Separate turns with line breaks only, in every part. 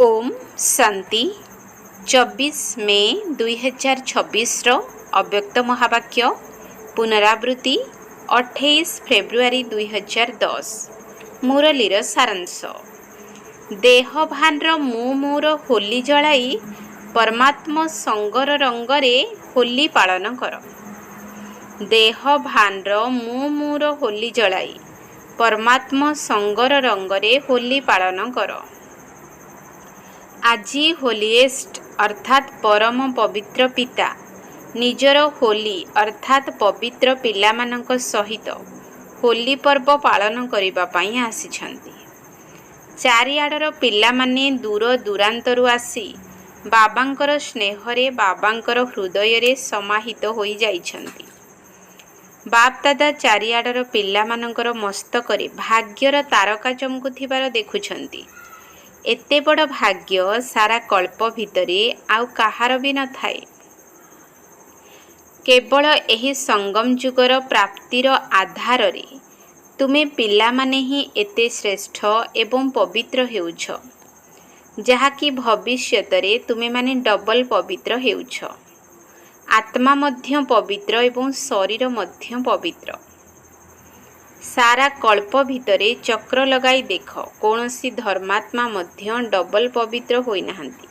ओम शांति 24 मे 2026 अव्यक्त महावाक्य पुनरावृत्ति 28 फेब्रुआरी 2010 मुरलीर सारांश देहभानर मु मोर होली जलाई परमात्मा संगर रंगरे होली पालन कर। देहभानर मु मोर होली जलाई परमात्मा संगर रंगरे होली पालन कर। आजी होलीएस्ट अर्थात परम पवित्र पिता निजर होली अर्थात पवित्र पिलामानंक सहित होली पर्व पालन करिबा पई आसिछंती। चारिआडर पिलामाने दूर दूरांतरु आसी बाबांकर स्नेहरे बाबांकर हृदय समाहित होई जाइछंती। बाप दादा चारिआडर पिलामानंकर मस्तकरे भाग्यर तारका चमकुथिबार देखुछंती। एते बड़ भाग्य सारा कल्प भितरे आउ कहार भी न थाए। केवल एही संगम जुगर प्राप्तिर आधार रे तुमे पिला माने ही एते श्रेष्ठ एवं पवित्र हेउछ, जहाँकि भविष्यतरे तुमे माने डबल पवित्र हेउछ। आत्मा मध्य पवित्र एवं शरीर मध्य पवित्र। सारा कल्प भितरे चक्र लगाई देख कौनसी धर्मात्मा मध्य डबल पवित्र होई नाहंती।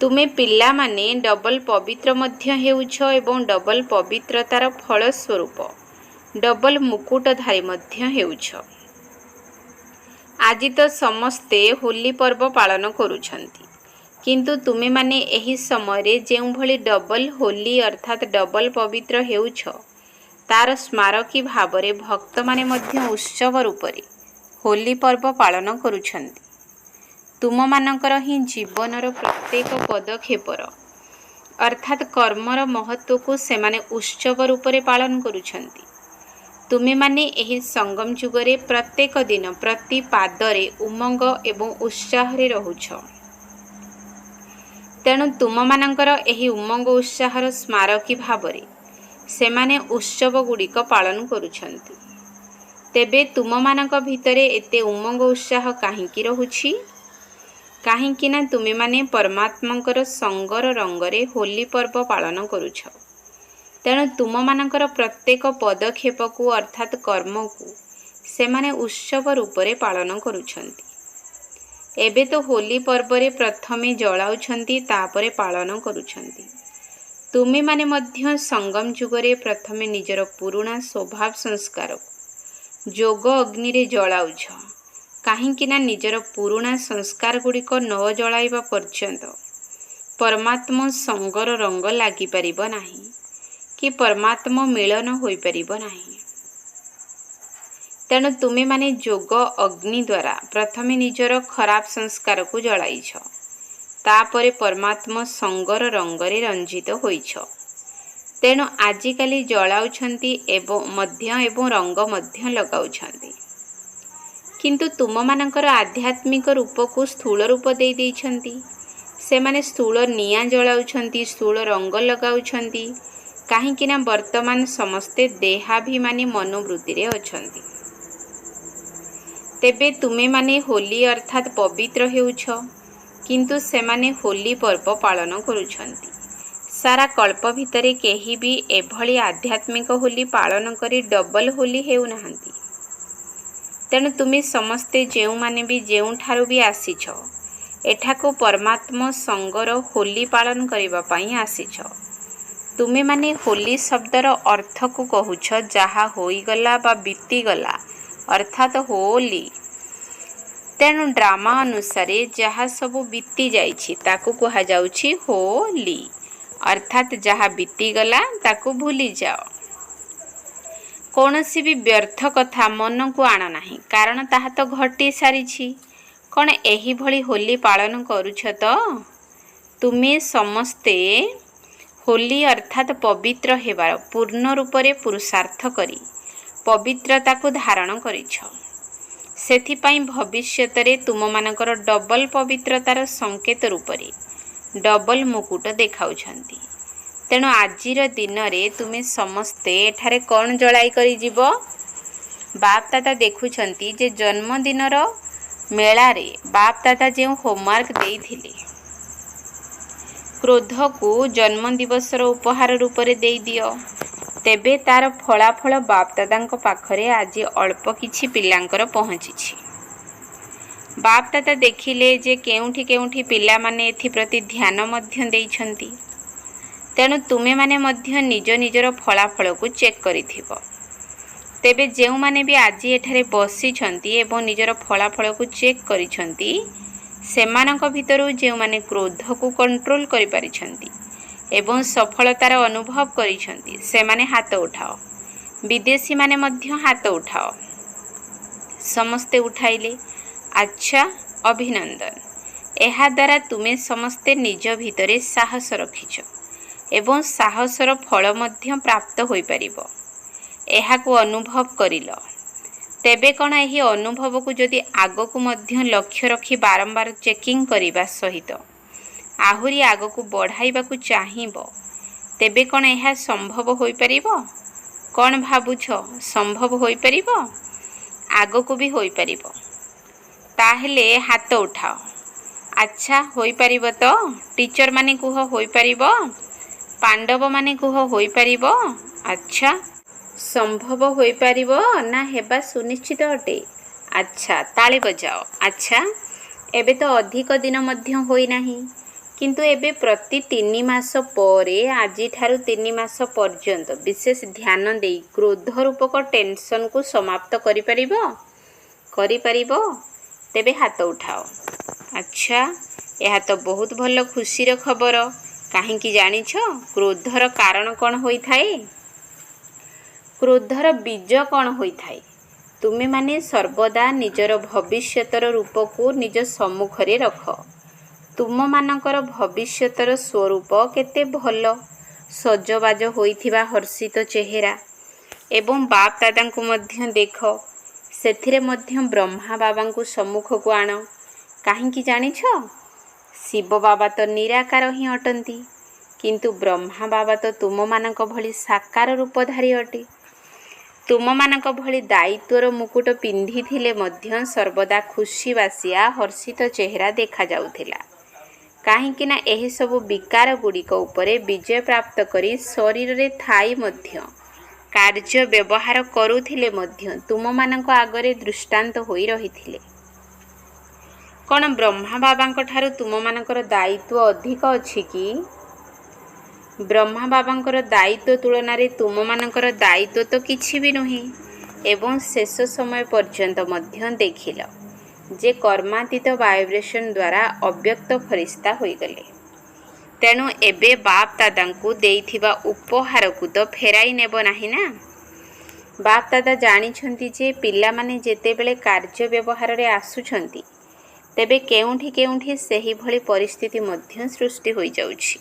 तुमे पिला माने डबल पवित्र मध्य हेउछ एवं डबल पवित्रतार फल स्वरूप डबल मुकुटधारी मध्य हेउछ। आज तो समस्ते होली पर्व पालन करुछंती, किंतु तुमे माने एही समय रे जेउ भली डबल होली अर्थात डबल पवित्र हेउछ तार स्मारकी भावरे भक्त माने मध्य उत्सव रूपरे होली पर्व पालन करुछंती। तुम मानकर ही जीवनर प्रत्येक पदक्षेपर अर्थात कर्मर महत्व को से माने उत्सव रूपरे पालन करुछंती। तुमे माने एही संगम जुगरे प्रत्येक दिन प्रति पादरे उमंग एवं उत्साह रे रहुछ। तेणु तुम मानकर एही उमंग उत्साहर स्मारकी भावरे सेमाने उत्सव गुड़िक पालन करुछंती। तेबे तुम मानक भितरे एते उमंग उत्साह काहींकी रहुछि? काहींकी ना तुमे माने परमात्मांकर संगर रंगरे होली पर्व पालन करुछ। तेणु तुम मानकर प्रत्येक पदक्षेप को अर्थात कर्म को सेमाने उत्सव रूपरे पालन करुछंती। एबे तो होली पर्वरे प्रथमे जलाउछंती तापरे पालन करुछंती। तुमे माने मध्य संगम जुगरे प्रथमे निजर पुराणा स्वभाव संस्कार जोग अग्नि रे जलाउछ। काहींकी ना निजर पुराणा संस्कार गुड़िक न जलाइबा पर्यंत परमात्मा संगर रंग लागि परिबो नाही कि परमात्मा मिलन होई परिबो नाही। तेणु तुमे माने जोग अग्नि द्वारा प्रथमे निजर खराब संस्कार को जलाइछ, तापरे परमात्मा संगर रंगरे रंजित होइछ। तेणु आजिकाली जलाउछंती एवं मध्य एवं रंग मध्य लगाउछंती, किंतु तुम मानकर आध्यात्मिक रूप को स्थूल रूप दे देइछंती। से माने स्थूल निया जलाउछंती, स्थूल रंग लगाउछंती। काहींकी ना वर्तमान समस्ते देहाभिमानी मनोवृत्ति रे अछंती। तेबे तुमे माने होली अर्थात पवित्र हेउछ, किंतु सेमाने होली पर्व पालन करुछंती। सारा कल्प भितरे केही भी एभली आध्यात्मिक होली पालन करी डबल होली हेउ नाहंती। तेणु तुमे समस्ते जेउ माने भी जेउ ठारू भी आसीछ एठाको परमात्मा संगर होली पालन करिबा पई आसीछ। तुमे माने होली शब्दर अर्थ को कहुछ जहा होई गला बा बीती गला अर्थात होली। तेणु ड्रामा अनुसार जहाँ सबू बीती जाइछि ताकू कहा जाउछि होली अर्थात जहाँ बीती गला ताकू भूली जाओ। कौनसी भी व्यर्थ कथा मन को आण नाही, कारण ताहा तो घटी सारिछि। कौन एही भली होली पालन करुछ तो? तुमे समस्ते होली अर्थात पवित्र हेबार पूर्ण रूपरे पुरुषार्थ करी पवित्रता को धारण करिछ। सेथिपाई भविष्यतरे तुम मानकर डबल पवित्रतार संकेत रूपरे डबल मुकुट देखाउछंती। तेणु आजिर दिन रे तुमे समस्ते एठारे कौन जलाई करी जीव? बाप दादा देखुछंती जे जन्मदिनर मेलारे बाप दादा जो होमवर्क देइथिले क्रोध को जन्मदिवसर उपहार रूप में दे दियो, तेबे तार फलाफल बाप दादा पाखरे आज अल्प किछि पिलांकर पहुँची। बाप दादा देखिले जे केउठी केउठी पिला माने एथि प्रति ध्यान मध्य देइछंती। तेणु तुमे माने मध्य निज निजर फलाफल को चेक करिथिबो। तेबे जेउ माने भी आज एठारे बसिछंती एवं निजर फलाफल को चेक करिछंती, सेमानक भितरु जेउ माने क्रोध को कंट्रोल करि पारिछंती एवं सफलतार अनुभव करिछंती, सेमाने हाथ उठाओ। विदेशी माने मध्य हाथ उठाओ। समस्ते उठाइले। अच्छा, अभिनंदन। एहा द्वारा तुमे समस्ते निज भितरे साहस रखिछ एवं साहसर फल मध्य प्राप्त होई परिबो। एहाकु अनुभव करिल। तेबे कण एही अनुभव को जदि आगो को मध्य लक्ष्य रखी बारंबार चेकिंग करिबा सहित आहुरी आगो को बढ़ाइबा को चाहिबो, तेबे कण एहा संभव होई परिबो? कौन भाबुछ संभव होई परिबो? आगो को भी होई परिबो। ताहेले हाथ उठाओ। अच्छा, होई परिबो तो? टीचर माने कुह होई परिबो? पांडव माने कुह होई परिबो? अच्छा, संभव होई परिबो ना हेबा सुनिश्चित अटे? अच्छा, ताली बजाओ। अच्छा, एबे तो अधिक दिन मध्य होई नाही, किंतु एबे प्रति 3 मास परे आजि ठारू 3 मास पर्यंत विशेष ध्यान देई क्रोध रूपक टेंशन को समाप्त करि परिबो? करि परिबो? तेबे हाथ उठाओ। अच्छा, यह तो बहुत भल खुशीर खबर। काहींकि जानिछ क्रोधर कारण कौन होई थाए? क्रोधर बीज कौन होई थाए? तुमे माने सर्वदा निजर भविष्यतर रूप को निज सम्मुखरे रख। तुम मानकर भविष्यतर स्वरूप केते भल, सजबाज होइथिबा हर्षित चेहरा एवं बाप दादा को मध्य देख। सेथिरे मध्य ब्रह्मा बाबा को सम्मुख को आण। काहींकि जानिछ शिव बाबा तो निराकार ही अटंती, किंतु ब्रह्मा बाबा तो तुम मानक भली साकार रूपधारी अटे। तुम मानक भली दायित्वर मुकुट पिंधि थिले मध्य सर्वदा खुशी बासिया हर्षित चेहरा देखा जाउथिला। काहींकि ना एही सब विकार गुड़िक उपरे विजय प्राप्त करी शरीर रे थाई मध्य कार्य व्यवहार करुथिले मध्य तुम मानक आगरे दृष्टांत होई रहिथिले। कौन ब्रह्मा बाबांक ठारू तुम मानकर दायित्व अधिक अछि कि? ब्रह्मा बाबांकर दायित्व तुलन रे तुम मानकर दायित्व तो किछि भी नही। एवं शेष समय पर्यंत मध्य देखिल जे कर्मातीत वाइब्रेशन द्वारा अव्यक्त फरिश्ता होई गले। तेणु एबे बाप दादा को देइथिबा उपहार को तो फेराई नेब नाही ना। बाप दादा जानिछंती जे पिला माने जेतेबेले कार्य व्यवहार रे आसुछंती, तेबे केउठी केउठी सेही भली परिस्थिति मध्य सृष्टि होई जाउछि।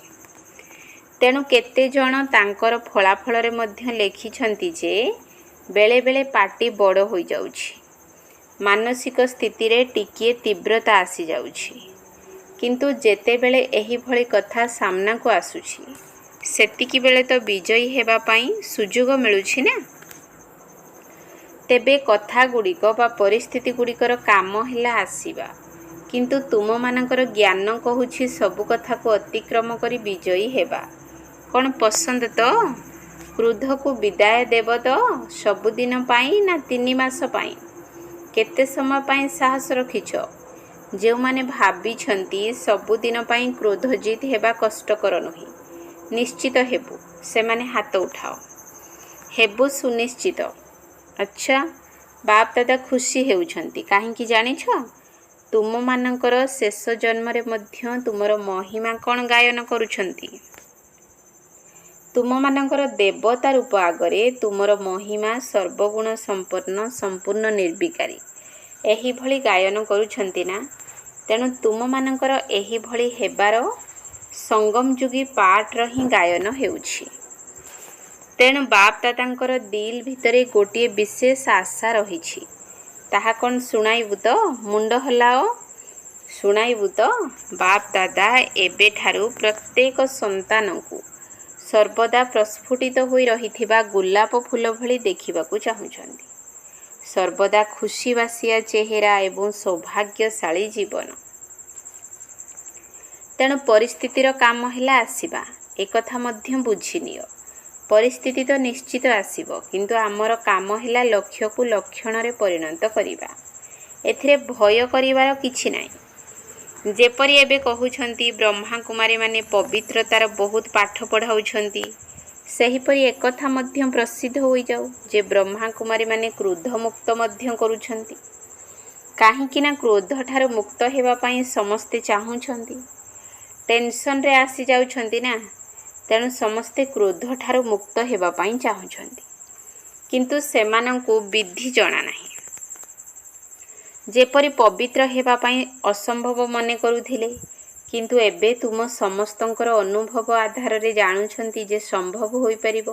तेणु केते जण तांकर फलाफल रे मध्य लेखिछंती जे बेले बेले पाटी बड़ होई जाउछि, मानसिक स्थिति रे टिकिए तीव्रता आसी जाउछि, किंतु जेतेबेले एही भली कथा सामना को आसुछि सेतिकी बेले तो विजयी हेबा पाई सुजोग मिलुछि ना। तेबे कथा गुड़िक बा परिस्थिति गुड़िकर काम हिला आसीबा, किंतु तुम मानकर ज्ञान कहुछि सबु कथा को अतिक्रम करी विजयी हेबा। कौन पसंद तो? क्रोध को विदाय देव तो सबुदिन पाई ना 3 मास पाई? केते समय पाई साहस रखिछ? जो माने भाबिछंती सबुदिन पाई क्रोध जीत हेबा कष्टकर नही, निश्चित हेबु। से माने हाथ उठाओ। हेबु सुनिश्चित। अच्छा, बाप दादा खुशी हेउछंती। काहींकि जानिछ तुम मानकर शेष जन्म रे मध्य तुमर महिमा कौन गायन करुछंती। तुम मानकर देवता रूप आगरे तुमर महिमा सर्वगुण संपन्न संपूर्ण निर्विकारी एही भली गायन करुछंती ना। तेणु तुम मानकर एही भली हेबार संगम जुगी पाठ रही गायन हेउछि। तेणु बाप दादांकर दिल भितरे गोटे विशेष आशा रहिछि। ताहा कौन शुणाइबु तो? मुंड हलाओ, शुणाइबु तो? बाप दादा एबे ठारू प्रत्येक संतान को सर्वदा प्रस्फुटित होई रहिथिबा गुलाप फूल भली देखिबाकू चाहुछंती। ସର୍ବଦା ଖୁସିବାସିଆ ଚେହେରା ଏବଂ ସୌଭାଗ୍ୟଶାଳୀ ଜୀବନ। ତେଣୁ ପରିସ୍ଥିତିର କାମ ହେଲା ଆସିବା, ଏକଥା ମଧ୍ୟ ବୁଝିନିଅ। ପରିସ୍ଥିତି ତ ନିଶ୍ଚିତ ଆସିବ, କିନ୍ତୁ ଆମର କାମ ହେଲା ଲକ୍ଷ୍ୟକୁ ଲକ୍ଷଣରେ ପରିଣତ କରିବା। ଏଥିରେ ଭୟ କରିବାର କିଛି ନାହିଁ। ଯେପରି ଏବେ କହୁଛନ୍ତି ବ୍ରହ୍ମାକୁମାରୀମାନେ ପବିତ୍ରତାର ବହୁତ ପାଠ ପଢ଼ାଉଛନ୍ତି, ସେହିପରି ଏକଥା ମଧ୍ୟ ପ୍ରସିଦ୍ଧ ହୋଇଯାଉ ଯେ ବ୍ରହ୍ମାକୁମାରୀମାନେ କ୍ରୋଧମୁକ୍ତ ମଧ୍ୟ କରୁଛନ୍ତି। କାହିଁକି ନା କ୍ରୋଧଠାରୁ ମୁକ୍ତ ହେବା ପାଇଁ ସମସ୍ତେ ଚାହୁଁଛନ୍ତି। ଟେନସନରେ ଆସିଯାଉଛନ୍ତି ନା, ତେଣୁ ସମସ୍ତେ କ୍ରୋଧଠାରୁ ମୁକ୍ତ ହେବା ପାଇଁ ଚାହୁଁଛନ୍ତି, କିନ୍ତୁ ସେମାନଙ୍କୁ ବିଧି ଜଣା ନାହିଁ। ଯେପରି ପବିତ୍ର ହେବା ପାଇଁ ଅସମ୍ଭବ ମନେ କରୁଥିଲେ, କିନ୍ତୁ ଏବେ ତୁମ ସମସ୍ତଙ୍କର ଅନୁଭବ ଆଧାରରେ ଜାଣୁଛନ୍ତି ଯେ ସମ୍ଭବ ହୋଇପାରିବ।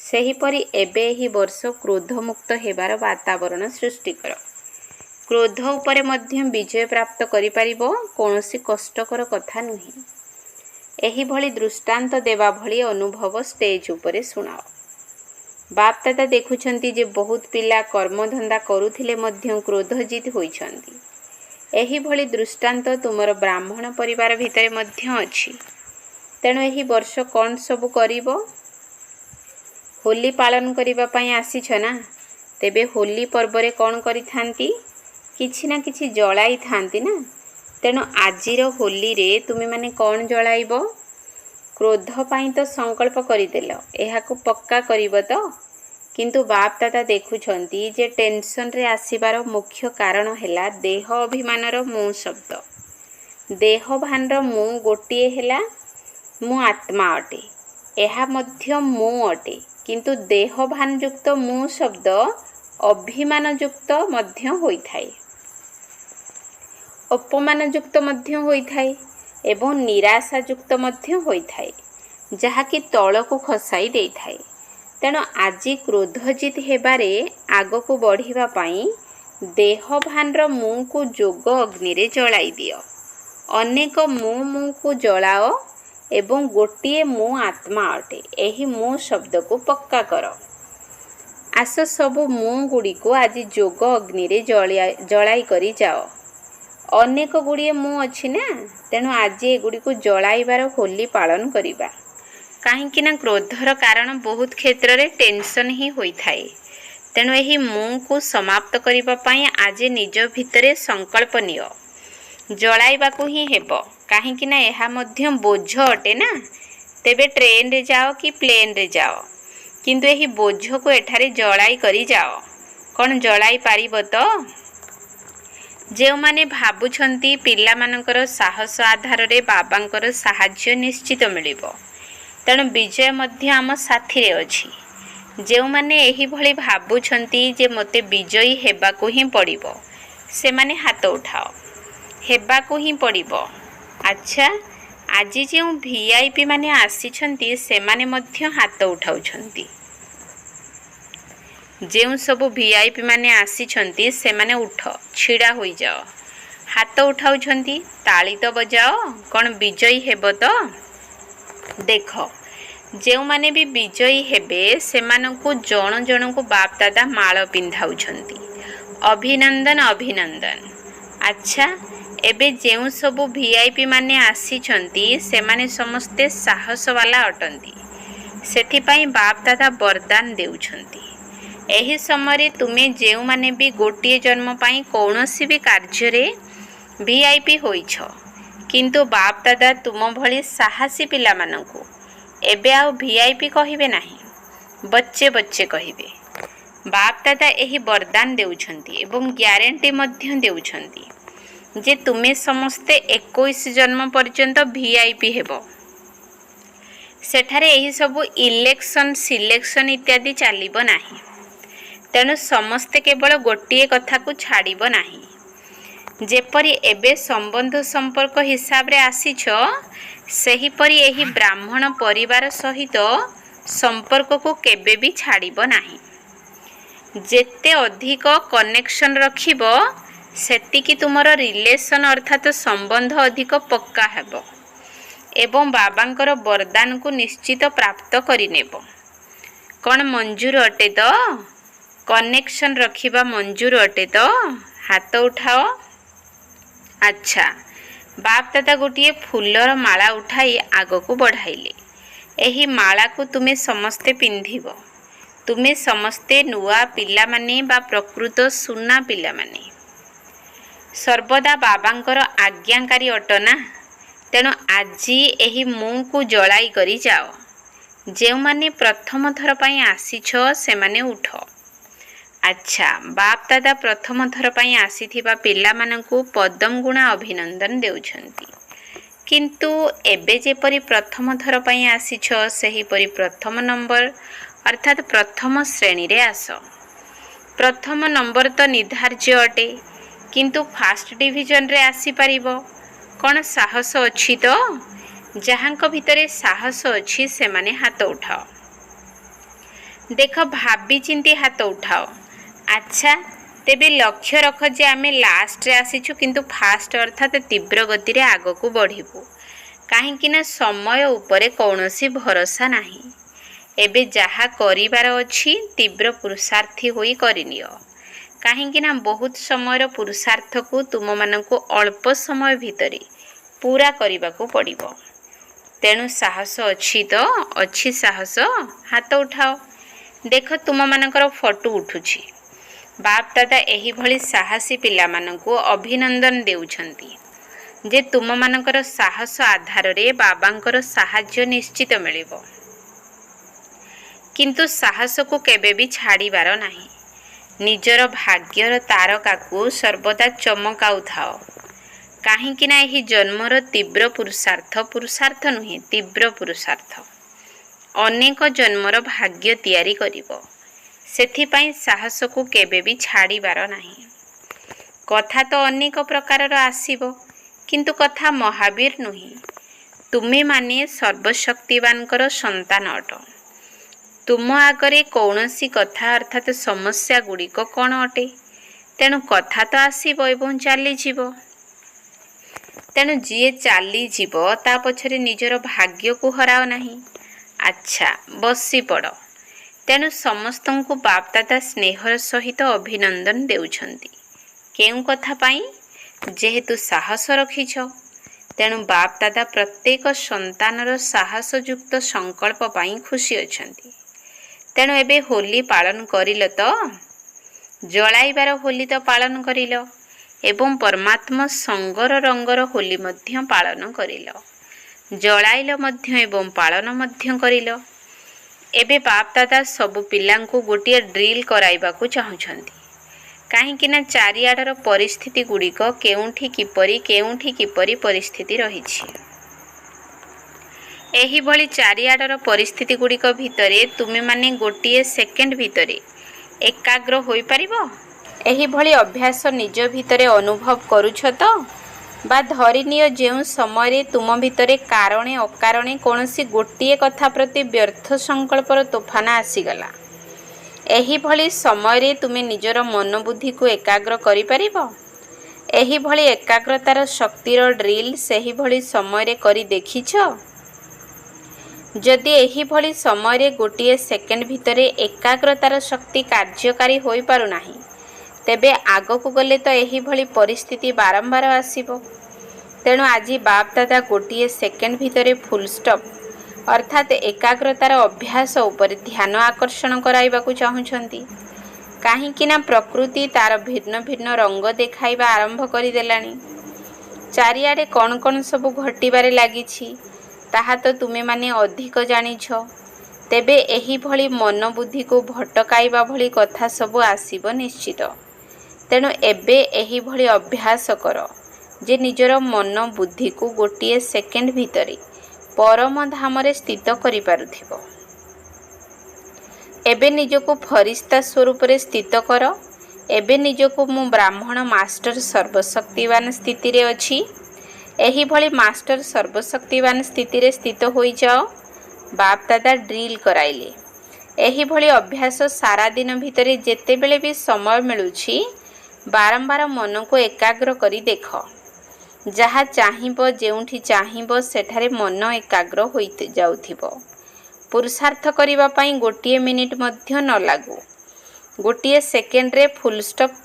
ସେହିପରି ଏବେ ଏହି ବର୍ଷ କ୍ରୋଧମୁକ୍ତ ହେବାର ବାତାବରଣ ସୃଷ୍ଟି କର। କ୍ରୋଧ ଉପରେ ମଧ୍ୟ ବିଜୟ ପ୍ରାପ୍ତ କରିପାରିବ, କୌଣସି କଷ୍ଟକର କଥା ନୁହେଁ। ଏହିଭଳି ଦୃଷ୍ଟାନ୍ତ ଦେବା ଭଳି ଅନୁଭବ ଷ୍ଟେଜ ଉପରେ ଶୁଣାଅ। ବାପ୍ ଦାଦା ଦେଖୁଛନ୍ତି ଯେ ବହୁତ ପିଲା କର୍ମଧନ୍ଦା କରୁଥିଲେ ମଧ୍ୟ କ୍ରୋଧଜିତ ହୋଇଛନ୍ତି। ଏହିଭଳି ଦୃଷ୍ଟାନ୍ତ ତୁମର ବ୍ରାହ୍ମଣ ପରିବାର ଭିତରେ ମଧ୍ୟ ଅଛି। ତେଣୁ ଏହି ବର୍ଷ କ'ଣ ସବୁ କରିବ? ହୋଲି ପାଳନ କରିବା ପାଇଁ ଆସିଛ ନା? ତେବେ ହୋଲି ପର୍ବରେ କ'ଣ କରିଥାନ୍ତି? କିଛି ନା କିଛି ଜଳାଇଥାନ୍ତି ନା। ତେଣୁ ଆଜିର ହୋଲିରେ ତୁମେମାନେ କ'ଣ ଜଳାଇବ? କ୍ରୋଧ ପାଇଁ ତ ସଂକଳ୍ପ କରିଦେଲ, ଏହାକୁ ପକ୍କା କରିବ ତ? କିନ୍ତୁ ବାପ୍ ଦାଦା ଦେଖୁଛନ୍ତି ଯେ ଟେନସନରେ ଆସିବାର ମୁଖ୍ୟ କାରଣ ହେଲା ଦେହ ଅଭିମାନର ମୁଁ ଶବ୍ଦ। ଦେହଭାନର ମୁଁ ଗୋଟିଏ ହେଲା ମୁଁ ଆତ୍ମା ଅଟେ, ଏହା ମଧ୍ୟ ମୁଁ ଅଟେ। କିନ୍ତୁ ଦେହଭାନଯୁକ୍ତ ମୁଁ ଶବ୍ଦ ଅଭିମାନଯୁକ୍ତ ମଧ୍ୟ ହୋଇଥାଏ, ଅପମାନଯୁକ୍ତ ମଧ୍ୟ ହୋଇଥାଏ ଏବଂ ନିରାଶାଯୁକ୍ତ ମଧ୍ୟ ହୋଇଥାଏ, ଯାହାକି ତଳକୁ ଖସାଇ ଦେଇଥାଏ। ତେଣୁ ଆଜି କ୍ରୋଧଜିତ ହେବାରେ ଆଗକୁ ବଢ଼ିବା ପାଇଁ ଦେହଭାନର ମୁଁକୁ ଯୋଗ ଅଗ୍ନିରେ ଜଳାଇ ଦିଅ। ଅନେକ ମୁଁକୁ ଜଳାଅ ଏବଂ ଗୋଟିଏ ମୁଁ ଆତ୍ମା ଅଟେ, ଏହି ମୁଁ ଶବ୍ଦକୁ ପକ୍କା କର। ଆସ ସବୁ ମୁଁ ଗୁଡ଼ିକୁ ଆଜି ଯୋଗ ଅଗ୍ନିରେ ଜଳାଇ କରି ଯାଅ। ଅନେକ ଗୁଡ଼ିଏ ମୁଁ ଅଛି ନା, ତେଣୁ ଆଜି ଏଗୁଡ଼ିକୁ ଜଳାଇବାର ହୋଲି ପାଳନ କରିବା। କାହିଁକି ନା କ୍ରୋଧର କାରଣ ବହୁତ କ୍ଷେତ୍ରରେ ଟେନସନ୍ ହିଁ ହୋଇଥାଏ। ତେଣୁ ଏହି ମୁଁକୁ ସମାପ୍ତ କରିବା ପାଇଁ ଆଜି ନିଜ ଭିତରେ ସଂକଳ୍ପ ନିଅ। ଜଳାଇବାକୁ ହିଁ ହେବ, କାହିଁକି ନା ଏହା ମଧ୍ୟ ବୋଝ ଅଟେ ନା। ତେବେ ଟ୍ରେନରେ ଯାଅ କି ପ୍ଲେନରେ ଯାଅ, କିନ୍ତୁ ଏହି ବୋଝକୁ ଏଠାରେ ଜଳାଇ କରି ଯାଅ। କ'ଣ ଜଳାଇ ପାରିବ ତ? ଯେଉଁମାନେ ଭାବୁଛନ୍ତି ପିଲାମାନଙ୍କର ସାହସ ଆଧାରରେ ବାବାଙ୍କର ସାହାଯ୍ୟ ନିଶ୍ଚିତ ମିଳିବ, ତେଣୁ ବିଜୟ ମଧ୍ୟ ଆମ ସାଥିରେ ଅଛି। ଯେଉଁମାନେ ଏହିଭଳି ଭାବୁଛନ୍ତି ଯେ ମୋତେ ବିଜୟୀ ହେବାକୁ ହିଁ ପଡ଼ିବ, ସେମାନେ ହାତ ଉଠାଅ। ହେବାକୁ ହିଁ ପଡ଼ିବ। ଆଚ୍ଛା, ଆଜି ଯେଉଁ VIP ମାନେ ଆସିଛନ୍ତି ସେମାନେ ମଧ୍ୟ ହାତ ଉଠାଉଛନ୍ତି। ଯେଉଁ ସବୁ VIP ମାନେ ଆସିଛନ୍ତି ସେମାନେ ଉଠ, ଛିଡ଼ା ହୋଇଯାଅ। ହାତ ଉଠାଉଛନ୍ତି, ତାଳି ତ ବଜାଅ। କ'ଣ ବିଜୟୀ ହେବ ତ? ଦେଖ, ଯେଉଁମାନେ ବି ବିଜୟୀ ହେବେ ସେମାନଙ୍କୁ ଜଣ ଜଣଙ୍କୁ ବାପ୍ ଦାଦା ମାଳ ପିନ୍ଧାଉଛନ୍ତି। ଅଭିନନ୍ଦନ, ଅଭିନନ୍ଦନ। ଆଚ୍ଛା, ଏବେ ଯେଉଁ ସବୁ VIP ମାନେ ଆସିଛନ୍ତି ସେମାନେ ସମସ୍ତେ ସାହସବାଲା ଅଟନ୍ତି। ସେଥିପାଇଁ ବାପ୍ ଦାଦା ବରଦାନ ଦେଉଛନ୍ତି। ଏହି ସମୟରେ ତୁମେ ଯେଉଁମାନେ ବି ଗୋଟିଏ ଜନ୍ମ ପାଇଁ କୌଣସି ବି କାର୍ଯ୍ୟରେ VIP ହୋଇଛ, କିନ୍ତୁ ବାପ୍ ଦାଦା ତୁମ ଭଳି ସାହସୀ ପିଲାମାନଙ୍କୁ ଏବେ ଆଉ VIP କହିବେ ନାହିଁ, ବଚ୍ଚେ ବଚ୍ଚେ କହିବେ। ବାପ୍ ଦାଦା ଏହି ବରଦାନ ଦେଉଛନ୍ତି ଏବଂ ଗ୍ୟାରେଣ୍ଟି ମଧ୍ୟ ଦେଉଛନ୍ତି ଯେ ତୁମେ ସମସ୍ତେ 21 ଜନ୍ମ ପର୍ଯ୍ୟନ୍ତ VIP ହେବ। ସେଠାରେ ଏହି ସବୁ ଇଲେକ୍ସନ୍ ସିଲେକ୍ସନ୍ ଇତ୍ୟାଦି ଚାଲିବ ନାହିଁ। ତେଣୁ ସମସ୍ତେ କେବଳ ଗୋଟିଏ କଥାକୁ ଛାଡ଼ିବ ନାହିଁ। ଯେପରି ଏବେ ସମ୍ବନ୍ଧ ସମ୍ପର୍କ ହିସାବରେ ଆସିଛ, ସେହିପରି ଏହି ବ୍ରାହ୍ମଣ ପରିବାର ସହିତ ସମ୍ପର୍କକୁ କେବେ ବି ଛାଡ଼ିବ ନାହିଁ। ଯେତେ ଅଧିକ କନେକ୍ସନ୍ ରଖିବ, ସେତିକି ତୁମର ରିଲେସନ୍ ଅର୍ଥାତ୍ ସମ୍ବନ୍ଧ ଅଧିକ ପକ୍କା ହେବ ଏବଂ ବାବାଙ୍କର ବରଦାନକୁ ନିଶ୍ଚିତ ପ୍ରାପ୍ତ କରିନେବ। କ'ଣ ମଞ୍ଜୁର ଅଟେ ତ? कनेक्शन रखिबा मंजूर अटे तो हाथ उठाओ। अच्छा, बाप दादा गोटे फूलर माला उठाई आग को बढ़ाइले। एही माला को तुमे समस्ते पिंधिब। तुमे समस्ते नुआ पिला माने बा प्रकृत सुना पिला माने सर्वदा बाबांकर आज्ञाकारी अटना। तेणु आजी एही मुँह को जलाई करी जाओ। जे माने प्रथम थर पई आसीछ से माने उठ। अच्छा, बाप दादा प्रथम थर पई आसीथिबा पिला मानकु पदम गुणा अभिनंदन देउछंती। किंतु एबे जेपरि प्रथम थर पई आसीछ सेही परि प्रथम नंबर अर्थात प्रथम श्रेणी रे आस। प्रथम नंबर तो निर्धार्य अटे, किंतु फास्ट डिविजन रे आसी परिबो। कौन साहस अच्छी तो? जहांक भितरे साहस अच्छी से माने हाथ उठाओ। देख, भाभी चिंती हाथ उठाओ। अच्छा, तेबे लक्ष्य रख जे आमे लास्ट रे आसीछु, किंतु फास्ट अर्थात तीव्र गति रे आग को बढ़िबू। काहेकि ना समय उपरे कौनसी भरोसा नाही। एबे जहा करिबार अछि तीव्र पुरुषार्थी होई करिनियो। काहेकि ना बहुत समय पुरुषार्थ को तुम मानकु अल्प समय भितरे पूरा करने को पड़िबो। तेणु साहस अच्छी तो? अच्छी साहस, हाथ उठाओ। देख, तुम मानकर फोटो उठुछि। बाप दादा एही भली साहसी पिला मानकु अभिनंदन देउछंती जे तुम मानकर साहस आधार रे बाबांकर साहाय्य निश्चित मिलिबो। किंतु साहस को केबे भी छाड़ीबार नाही। निजर भाग्यर तारका को सर्वदा चमकाउ थाओ। काहेकि ना एही जन्मर तीव्र पुरुषार्थ नुहे, तीव्र पुरुषार्थ अनेक जन्मर भाग्य तैयारी करिवो। सेथिपाई साहस को केबे भी छाड़ीबार नाही। कथा तो अनेक प्रकारर आसीबो, किंतु कथा महावीर नुहे। तुमे माने सर्वशक्तिवानकर संतान अट। तुम आगरे कौनसी कथा अर्थात समस्या गुड़िक कौन अटे? तेणु कथा तो आसीबो एवं चली जीवो। तेणु जी चली जीवो ता पछरे निजर भाग्य को हराओ नहीं। अच्छा, बसी पड़। तेणु समस्त को बाप दादा स्नेहर सहित अभिनंदन देउछंती। केउ कथा पाई? जेहेतु साहस रखिछ। तेणु बाप दादा प्रत्येक संतानर साहसयुक्त संकल्प पाई खुशी अछंती। तेणु एबे होली पालन करिल तो? जलाइबार होली तो पालन करिल एवं परमात्मा संगर रंगर होली मध्य पालन करिल। जलाइल मध्य एवं पालन मध्य करिल। एबे बाप दादा सबु पिलांकु गोटे ड्रिल कराइबाकु चाहुछंती। काहेकि ना चारिआडर परिस्थिति गुड़िक केउठी किपरि परिस्थिति रहिछि। एही भली चारिआडर परिस्थिति गुड़िक भितरे तुमे माने गोटे सेकेंड भितरे एकाग्र होई परिबो। एही भली अभ्यास निज भितरे अनुभव करूछ तो? बा धरिनियो जेउ समय तुम भितरे कारणे अकारणे कौनसी गोटे कथा प्रति व्यर्थ संकल्पर तोफाना आसीगला। एही भली समय तुमे निजर मन बुद्धि को एकाग्र करि परिबो। एही भली एकाग्रतार शक्तिर ड्रिल सेही भली समय करि देखिछ? जदि एही भली समय गोटे सेकेंड भितरे एकाग्रतार शक्ति कार्यकारी होई पारु नाही, तेबे आगकू गले तो एही भली परिस्थिति बारंबार आसीबो। तेणु आज बाप दादा गोटे सेकेंड भितरे फुल स्टॉप अर्थात एकाग्रतार अभ्यास उपर ध्यान आकर्षण कराइबाकू चाहुछंती। काहेकि ना प्रकृति तार भिन्न भिन्न रंग देखाइबा आरंभ करि देलानी। चारिआडे कौन कौन सब घटिबारे लागिछि ताहा तो तुमे माने अधिक जानिछ। तेबे एही भली मन बुद्धि को भटकाइबा भली कथा सब आसीबो निश्चित। तेणु एबे एही भली अभ्यास कर जे निजर मन बुद्धि को गोटे सेकेंड भितरे परम धाम रे स्थित करि पारुथिबो। एबे निजको फरिश्ता स्वरूप रे स्थित कर। एबे निजको मु ब्राह्मण मास्टर सर्वशक्तिवान स्थिति रे अछि। एही भली मास्टर सर्वशक्तिवान स्थिति रे स्थित होई जाओ। बाप दादा ड्रिल कराइले। एही भली अभ्यास सारा दिन भितरे जेते बेले भी समय मिलुछि बारंबार मन को एकाग्र करी देख। जहा चाहिबो जेउठी चाहिबो सेठारे मन एकाग्र होई जाउथिबो। पुरुषार्थ करिबा पई गोटिए मिनिट मध्य न लागू। ଗୋଟିଏ ସେକେଣ୍ଡରେ ଫୁଲ୍ ଷ୍ଟପ୍।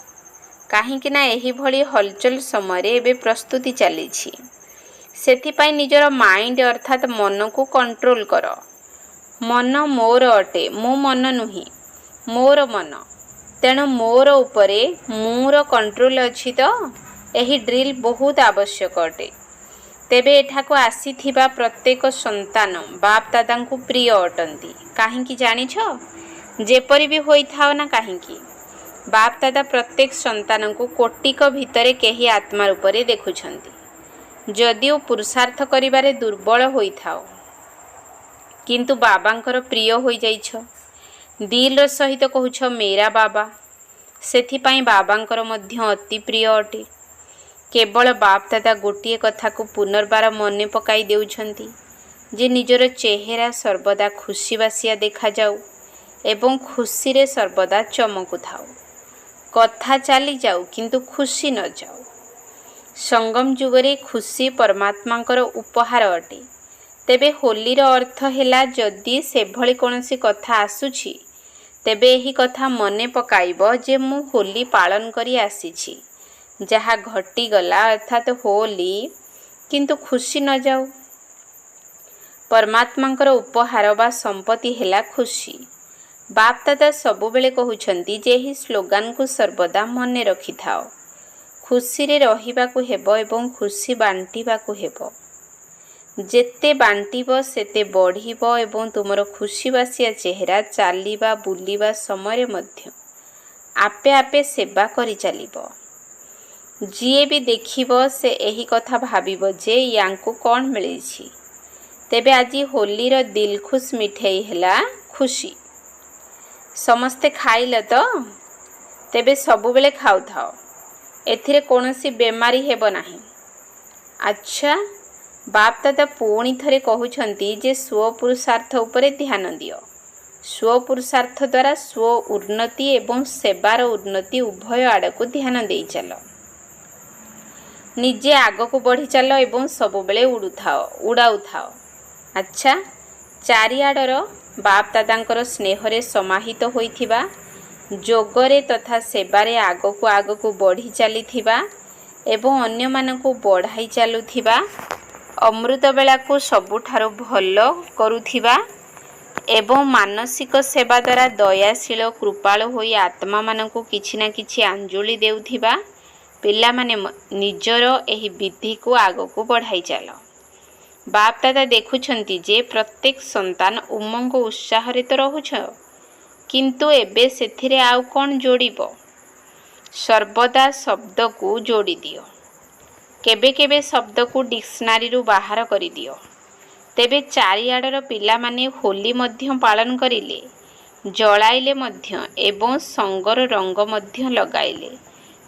କାହିଁକିନା ଏହିଭଳି ହଲଚଲ ସମୟରେ ଏବେ ପ୍ରସ୍ତୁତି ଚାଲିଛି। ସେଥିପାଇଁ ନିଜର ମାଇଣ୍ଡ ଅର୍ଥାତ୍ ମନକୁ କଣ୍ଟ୍ରୋଲ କର। ମନ ମୋର ଅଟେ, ମୁଁ ମନ ନୁହେଁ, ମୋର ମନ। ତେଣୁ ମୋର ଉପରେ ମୁଁର କଣ୍ଟ୍ରୋଲ ଅଛି ତ? ଏହି ଡ୍ରିଲ୍ ବହୁତ ଆବଶ୍ୟକ ଅଟେ। ତେବେ ଏଠାକୁ ଆସିଥିବା ପ୍ରତ୍ୟେକ ସନ୍ତାନ ବାପ ଦାଦାଙ୍କୁ ପ୍ରିୟ ଅଟନ୍ତି। କାହିଁକି ଜାଣିଛ? ଯେପରି ବି ହୋଇଥାଅ ନା କାହିଁକି, ବାପ ଦାଦା ପ୍ରତ୍ୟେକ ସନ୍ତାନଙ୍କୁ କୋଟିକ ଭିତରେ କେହି ଆତ୍ମା ରୂପରେ ଦେଖୁଛନ୍ତି। ଯଦିଓ ପୁରୁଷାର୍ଥ କରିବାରେ ଦୁର୍ବଳ ହୋଇଥାଅ, କିନ୍ତୁ ବାବାଙ୍କର ପ୍ରିୟ ହୋଇଯାଇଛ। ଦିଲ୍ର ସହିତ କହୁଛ ମେରା ବାବା। ସେଥିପାଇଁ ବାବାଙ୍କର ମଧ୍ୟ ଅତି ପ୍ରିୟ ଅଟେ। କେବଳ ବାପ ଦାଦା ଗୋଟିଏ କଥାକୁ ପୁନର୍ବାର ମନେ ପକାଇ ଦେଉଛନ୍ତି ଯେ ନିଜର ଚେହେରା ସର୍ବଦା ଖୁସିବାସିଆ ଦେଖାଯାଉ ଏବଂ ଖୁସିରେ ସର୍ବଦା ଚମକୁଥାଉ। କଥା ଚାଲିଯାଉ କିନ୍ତୁ ଖୁସି ନ ଯାଉ। ସଙ୍ଗମ ଯୁଗରେ ଖୁସି ପରମାତ୍ମାଙ୍କର ଉପହାର ଅଟେ। ତେବେ ହୋଲିର ଅର୍ଥ ହେଲା, ଯଦି ସେଭଳି କୌଣସି କଥା ଆସୁଛି, ତେବେ ଏହି କଥା ମନେ ପକାଇବ ଯେ ମୁଁ ହୋଲି ପାଳନ କରି ଆସିଛି। ଯାହା ଘଟିଗଲା ଅର୍ଥାତ୍ ହୋଲି, କିନ୍ତୁ ଖୁସି ନ ଯାଉ। ପରମାତ୍ମାଙ୍କର ଉପହାର ବା ସମ୍ପତ୍ତି ହେଲା ଖୁସି। ବାପ ଦାଦା ସବୁବେଳେ କହୁଛନ୍ତି ଯେ ଏହି ସ୍ଲୋଗାନକୁ ସର୍ବଦା ମନେ ରଖିଥାଅ। ଖୁସିରେ ରହିବାକୁ ହେବ ଏବଂ ଖୁସି ବାଣ୍ଟିବାକୁ ହେବ। ଯେତେ ବାଣ୍ଟିବ ସେତେ ବଢ଼ିବ ଏବଂ ତୁମର ଖୁସିବାସିଆ ଚେହେରା ଚାଲିବା ବୁଲିବା ସମୟରେ ମଧ୍ୟ ଆପେ ଆପେ ସେବା କରି ଚାଲିବ। ଯିଏ ବି ଦେଖିବ ସେ ଏହି କଥା ଭାବିବ ଯେ ୟାଙ୍କୁ କ'ଣ ମିଳିଛି। ତେବେ ଆଜି ହୋଲିର ଦିଲଖୁଶ ମିଠେଇ ହେଲା ଖୁସି। ସମସ୍ତେ ଖାଇଲ ତ? ତେବେ ସବୁବେଳେ ଖାଉଥାଅ। ଏଥିରେ କୌଣସି ବେମାରୀ ହେବ ନାହିଁ। ଆଚ୍ଛା, ବାପ ଦାଦା ପୁଣି ଥରେ କହୁଛନ୍ତି ଯେ ସ୍ୱପୁରୁଷାର୍ଥ ଉପରେ ଧ୍ୟାନ ଦିଅ। ସ୍ୱପୁରୁଷାର୍ଥ ଦ୍ୱାରା ସ୍ୱ ଉନ୍ନତି ଏବଂ ସେବାର ଉନ୍ନତି ଉଭୟ ଆଡ଼କୁ ଧ୍ୟାନ ଦେଇ ଚାଲ। ନିଜେ ଆଗକୁ ବଢ଼ିଚାଲ ଏବଂ ସବୁବେଳେ ଉଡ଼ାଉଥାଅ। ଆଚ୍ଛା, ଚାରିଆଡ଼ର ବାପ ଦାଦାଙ୍କର ସ୍ନେହରେ ସମାହିତ ହୋଇଥିବା, ଯୋଗରେ ତଥା ସେବାରେ ଆଗକୁ ଆଗକୁ ବଢ଼ି ଚାଲିଥିବା ଏବଂ ଅନ୍ୟମାନଙ୍କୁ ବଢ଼ାଇ ଚାଲୁଥିବା, ଅମୃତବେଳାକୁ ସବୁଠାରୁ ଭଲ କରୁଥିବା ଏବଂ ମାନସିକ ସେବା ଦ୍ୱାରା ଦୟାଶୀଳ କୃପାଳୁ ହୋଇ ଆତ୍ମାମାନଙ୍କୁ କିଛି ନା କିଛି ଆଞ୍ଜଳି ଦେଉଥିବା ପିଲାମାନେ ନିଜର ଏହି ବିଧିକୁ ଆଗକୁ ବଢ଼ାଇ ଚାଲ। ବାପ ଦାଦା ଦେଖୁଛନ୍ତି ଯେ ପ୍ରତ୍ୟେକ ସନ୍ତାନ ଉମଙ୍ଗ ଉତ୍ସାହରେ ତ ରହୁଛ, କିନ୍ତୁ ଏବେ ସେଥିରେ ଆଉ କ'ଣ ଯୋଡ଼ିବ? ସର୍ବଦା ଶବ୍ଦକୁ ଯୋଡ଼ିଦିଅ। କେବେ କେବେ ଶବ୍ଦକୁ ଡିକ୍ସନାରୀରୁ ବାହାର କରିଦିଅ। ତେବେ ଚାରିଆଡ଼ର ପିଲାମାନେ ହୋଲି ମଧ୍ୟ ପାଳନ କରିଲେ, ଜଳାଇଲେ ମଧ୍ୟ ଏବଂ ସଙ୍ଗର ରଙ୍ଗ ମଧ୍ୟ ଲଗାଇଲେ।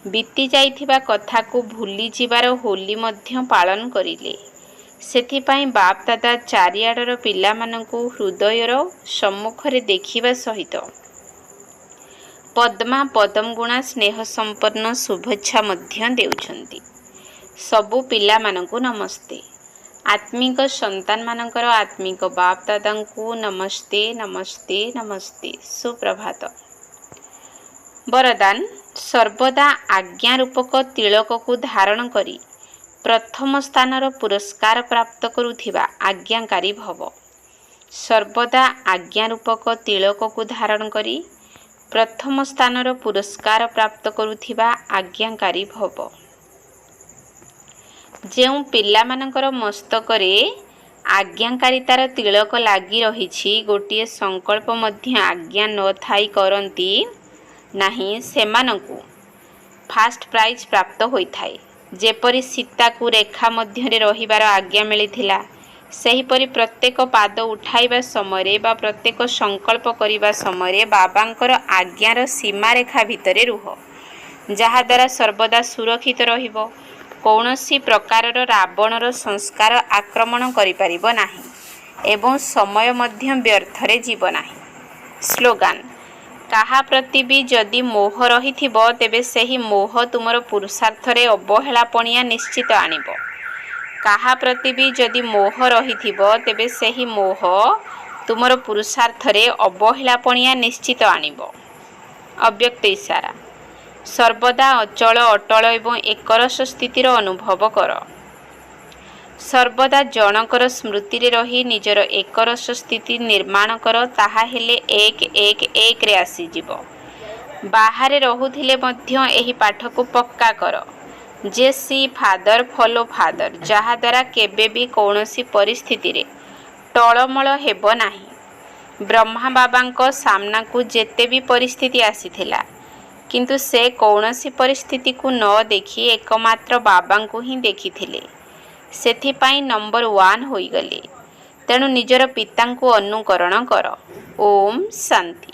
ବିତି ଯାଇଥିବା କଥାକୁ ଭୁଲିଯିବାର ହୋଲି ମଧ୍ୟ ପାଳନ କରିଲେ। ସେଥିପାଇଁ ବାପ ଦାଦା ଚାରିଆଡ଼ର ପିଲାମାନଙ୍କୁ ହୃଦୟର ସମ୍ମୁଖରେ ଦେଖିବା ସହିତ ପଦ୍ମା ପଦମଗୁଣା ସ୍ନେହ ସମ୍ପନ୍ନ ଶୁଭେଚ୍ଛା ମଧ୍ୟ ଦେଉଛନ୍ତି। ସବୁ ପିଲାମାନଙ୍କୁ ନମସ୍ତେ। ଆତ୍ମିକ ସନ୍ତାନମାନଙ୍କର ଆତ୍ମିକ ବାପ ଦାଦାଙ୍କୁ ନମସ୍ତେ ନମସ୍ତେ ନମସ୍ତେ। ସୁପ୍ରଭାତ। ବରଦାନ, ସର୍ବଦା ଆଜ୍ଞା ରୂପକ ତିଳକକୁ ଧାରଣ କରି ପ୍ରଥମ ସ୍ଥାନର ପୁରସ୍କାର ପ୍ରାପ୍ତ କରୁଥିବା ଆଜ୍ଞାକାରୀ ଭବ। ସର୍ବଦା ଆଜ୍ଞା ରୂପକ ତିଳକକୁ ଧାରଣ କରି ପ୍ରଥମ ସ୍ଥାନର ପୁରସ୍କାର ପ୍ରାପ୍ତ କରୁଥିବା ଆଜ୍ଞାକାରୀ ଭବ। ଯେଉଁ ପିଲାମାନଙ୍କର ମସ୍ତକରେ ଆଜ୍ଞାକାରିତାର ତିଳକ ଲାଗି ରହିଛି, ଗୋଟିଏ ସଂକଳ୍ପ ମଧ୍ୟ ଆଜ୍ଞା ନ ଥାଇ କରନ୍ତି ନାହିଁ, ସେମାନଙ୍କୁ ଫାଷ୍ଟ ପ୍ରାଇଜ୍ ପ୍ରାପ୍ତ ହୋଇଥାଏ। ଯେପରି ସୀତାକୁ ରେଖା ମଧ୍ୟରେ ରହିବାର ଆଜ୍ଞା ମିଳିଥିଲା, ସେହିପରି ପ୍ରତ୍ୟେକ ପାଦ ଉଠାଇବା ସମୟରେ ବା ପ୍ରତ୍ୟେକ ସଂକଳ୍ପ କରିବା ସମୟରେ ବାବାଙ୍କର ଆଜ୍ଞାର ସୀମାରେଖା ଭିତରେ ରୁହ, ଯାହାଦ୍ୱାରା ସର୍ବଦା ସୁରକ୍ଷିତ ରହିବ। କୌଣସି ପ୍ରକାରର ରାବଣର ସଂସ୍କାର ଆକ୍ରମଣ କରିପାରିବ ନାହିଁ ଏବଂ ସମୟ ମଧ୍ୟ ବ୍ୟର୍ଥରେ ଯିବ ନାହିଁ। ସ୍ଲୋଗାନ, କାହା ପ୍ରତି ବି ଯଦି ମୋହ ରହିଥିବ, ତେବେ ସେହି ମୋହ ତୁମର ପୁରୁଷାର୍ଥରେ ଅବହେଳାପଣିଆ ନିଶ୍ଚିତ ଆଣିବ। କାହା ପ୍ରତି ବି ଯଦି ମୋହ ରହିଥିବ, ତେବେ ସେହି ମୋହ ତୁମର ପୁରୁଷାର୍ଥରେ ଅବହେଳାପଣିଆ ନିଶ୍ଚିତ ଆଣିବ। ଅବ୍ୟକ୍ତ ଇଶାରା। ସର୍ବଦା ଅଚଳ ଅଟଳ ଏବଂ ଏକରସ ସ୍ଥିତିର ଅନୁଭବ କର। ସର୍ବଦା ଜଣକର ସ୍ମୃତିରେ ରହି ନିଜର ଏକରସ ସ୍ଥିତି ନିର୍ମାଣ କର। ତାହା ହେଲେ 1 1 1ରେ ଆସିଯିବ। ବାହାରେ ରହୁଥିଲେ ମଧ୍ୟ ଏହି ପାଠକୁ ପକ୍କା କର ଯେ ସି ଫାଦର ଫଲୋ ଫାଦର, ଯାହାଦ୍ୱାରା କେବେ ବି କୌଣସି ପରିସ୍ଥିତିରେ ଟଳମଳ ହେବ ନାହିଁ। ବ୍ରହ୍ମା ବାବାଙ୍କ ସାମ୍ନାକୁ ଯେତେ ବି ପରିସ୍ଥିତି ଆସିଥିଲା, କିନ୍ତୁ ସେ କୌଣସି ପରିସ୍ଥିତିକୁ ନ ଦେଖି ଏକମାତ୍ର ବାବାଙ୍କୁ ହିଁ ଦେଖିଥିଲେ। ସେଥିପାଇଁ ନମ୍ବର 1 ହୋଇଗଲେ। ତେଣୁ ନିଜର ପିତାଙ୍କୁ ଅନୁକରଣ କର। ଓମ୍ ଶାନ୍ତି।